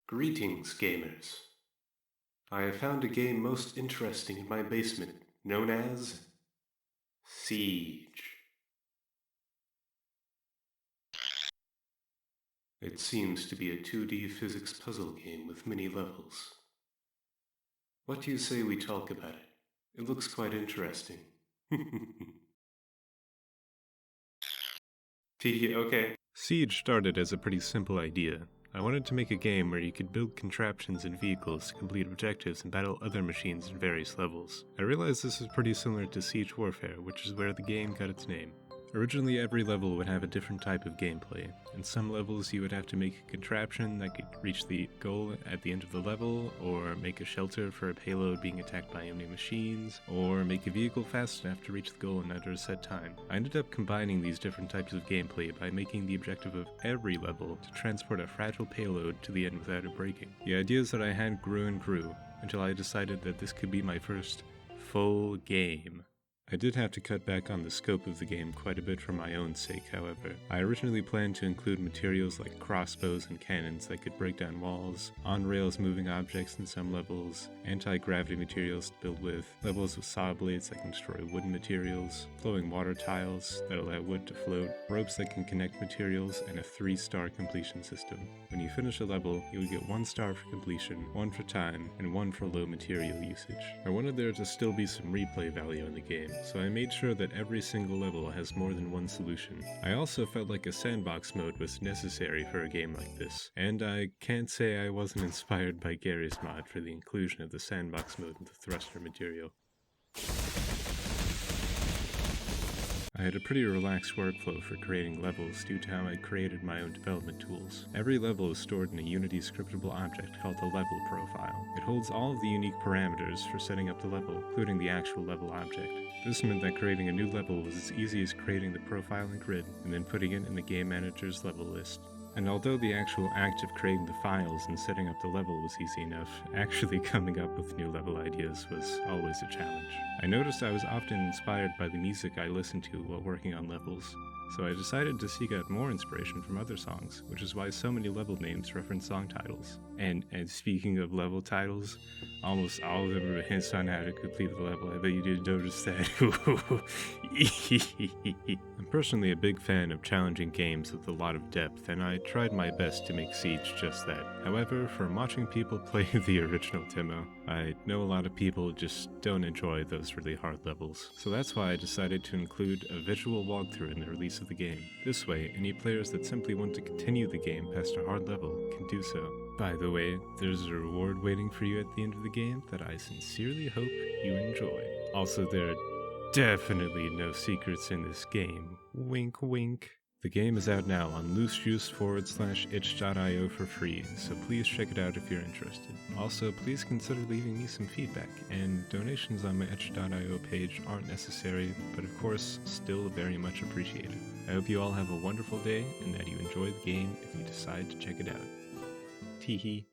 Greetings, gamers. I have found a game most interesting in my basement, known as Siege. It seems to be a 2D physics puzzle game with many levels. What do you say we talk about it? It looks quite interesting. Okay. Siege started as a pretty simple idea. I wanted to make a game where you could build contraptions and vehicles to complete objectives and battle other machines in various levels. I realized this is pretty similar to Siege Warfare, which is where the game got its name. Originally, every level would have a different type of gameplay. In some levels, you would have to make a contraption that could reach the goal at the end of the level, or make a shelter for a payload being attacked by enemy machines, or make a vehicle fast enough to reach the goal in under a set time. I ended up combining these different types of gameplay by making the objective of every level to transport a fragile payload to the end without it breaking. The ideas that I had grew and grew, until I decided that this could be my first full game. I did have to cut back on the scope of the game quite a bit for my own sake, however. I originally planned to include materials like crossbows and cannons that could break down walls, on-rails moving objects in some levels, anti-gravity materials to build with, levels with saw blades that can destroy wooden materials, flowing water tiles that allow wood to float, ropes that can connect materials, and a 3-star completion system. When you finish a level, you would get 1 star for completion, 1 for time, and 1 for low material usage. I wanted there to still be some replay value in the game, so I made sure that every single level has more than one solution. I also felt like a sandbox mode was necessary for a game like this, and I can't say I wasn't inspired by Gary's mod for the inclusion of the sandbox mode in the thruster material. I had a pretty relaxed workflow for creating levels due to how I created my own development tools. Every level is stored in a Unity scriptable object called the level profile. It holds all of the unique parameters for setting up the level, including the actual level object. This meant that creating a new level was as easy as creating the profile and grid, and then putting it in the game manager's level list. And although the actual act of creating the files and setting up the level was easy enough, actually coming up with new level ideas was always a challenge. I noticed I was often inspired by the music I listened to while working on levels, so I decided to seek out more inspiration from other songs, which is why so many level names reference song titles. And speaking of level titles, almost all of them are hints on how to complete the level. I bet you didn't notice that. I'm personally a big fan of challenging games with a lot of depth, and I tried my best to make Siege just that. However, from watching people play the original Timo, I know a lot of people just don't enjoy those really hard levels. So that's why I decided to include a visual walkthrough in the release of the game. This way, any players that simply want to continue the game past a hard level can do so. By the way, there's a reward waiting for you at the end of the game that I sincerely hope you enjoy. Also, there are definitely no secrets in this game. Wink wink. The game is out now on loosejuice/itch.io for free, so please check it out if you're interested. Also, please consider leaving me some feedback, and donations on my itch.io page aren't necessary, but of course, still very much appreciated. I hope you all have a wonderful day, and that you enjoy the game if you decide to check it out. Teehee.